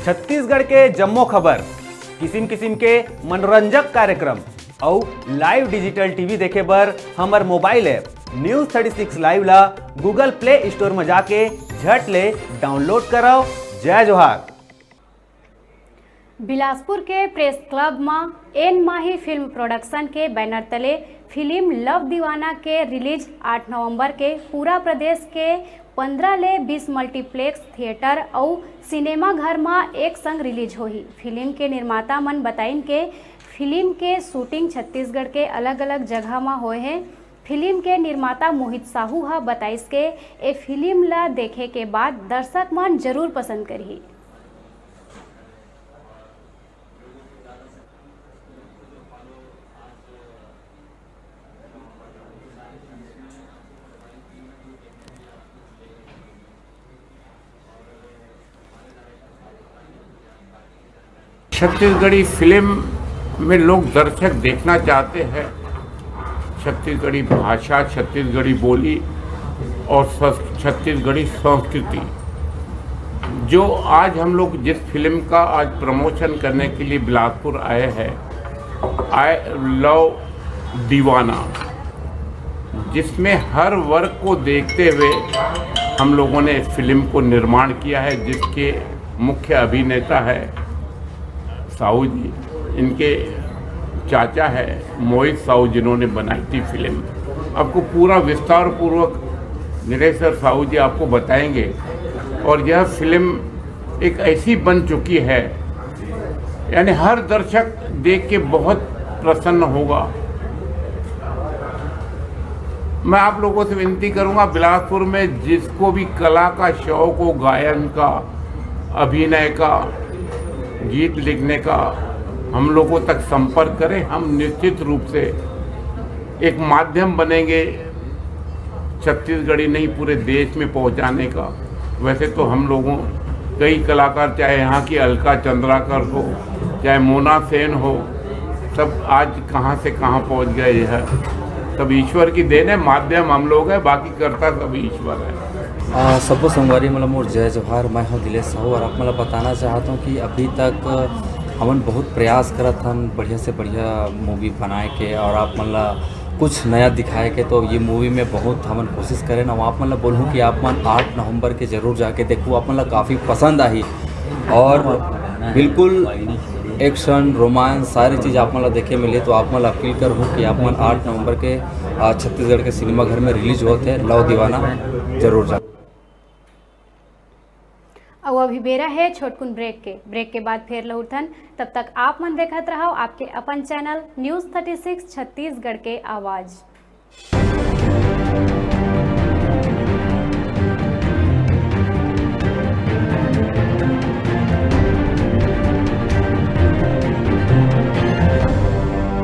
छत्तीसगढ़ के जम्मो खबर, किसिम किसिम के मनोरंजक कार्यक्रम और लाइव डिजिटल टीवी देखे बर हमर मोबाइल ऐप न्यूज़ 36 लाइव ला गूगल प्ले स्टोर में जाके झट ले डाउनलोड कराओ। जय जोहार। बिलासपुर के प्रेस क्लब में एन माही फिल्म प्रोडक्शन के बैनर तले फिल्म लव दीवाना के रिलीज 8 नवंबर के पूरा प्रदेश के 15 ले 20 मल्टीप्लेक्स थिएटर और सिनेमा घर में एक संग रिलीज होही। फिल्म के निर्माता मन बताइन के फिल्म के शूटिंग छत्तीसगढ़ के अलग अलग जगह में होए हैं। फिल्म के निर्माता मोहित साहू हा बताइस के ए फिल्म ला देखे के बाद दर्शक मन जरूर पसंद करही। छत्तीसगढ़ी फिल्म में लोग दर्शक देखना चाहते हैं छत्तीसगढ़ी भाषा, छत्तीसगढ़ी बोली और छत्तीसगढ़ी संस्कृति। जो आज हम लोग जिस फिल्म का आज प्रमोशन करने के लिए बिलासपुर आए हैं, आई लव दीवाना, जिसमें हर वर्ग को देखते हुए हम लोगों ने इस फिल्म को निर्माण किया है, जिसके मुख्य अभिनेता है साहू जी, इनके चाचा है मोहित साहू, जिन्होंने बनाई थी फिल्म। आपको पूरा विस्तार पूर्वक निरेश्वर साहू जी आपको बताएंगे। और यह फिल्म एक ऐसी बन चुकी है, यानी हर दर्शक देख के बहुत प्रसन्न होगा। मैं आप लोगों से विनती करूंगा, बिलासपुर में जिसको भी कला का शौक हो, गायन का, अभिनय का, गीत लिखने का, हम लोगों तक संपर्क करें। हम निश्चित रूप से एक माध्यम बनेंगे छत्तीसगढ़ी नहीं पूरे देश में पहुंचाने का। वैसे तो हम लोगों कई कलाकार, चाहे यहाँ की अलका चंद्राकर हो, चाहे मोना सेन हो, सब आज कहाँ से कहाँ पहुँच गए है। सब ईश्वर की देन है, माध्यम हम लोग हैं, बाकी करता सब ईश्वर है। सबको संगवारी मतलब मोर जय जोहार। मैं हूँ दिलेश साहू और आप मतलब बताना चाहता हूँ कि अभी तक हमन बहुत प्रयास करत हन बढ़िया से बढ़िया मूवी बनाए के और आप मतलब कुछ नया दिखाए के। तो ये मूवी में बहुत हमन कोशिश करें ना, आप मतलब बोलूँ कि आप मन 8 नवंबर के ज़रूर जाके देखो, आप मतलब काफ़ी पसंद आई और बिल्कुल एक्शन, रोमांस सारी चीज़ आप मतलब देखे मिले। तो आप मतलब अपील करूँ कि आप मन 8 नवंबर के छत्तीसगढ़ के सिनेमा घर में रिलीज होते हैं लव दीवाना, जरूर जा। अब अभी बेरा है छोटकुन ब्रेक के बाद फिर लौटन। तब तक आप मन देखत रहो आपके अपन चैनल न्यूज़ 36 छत्तीसगढ़ के आवाज़।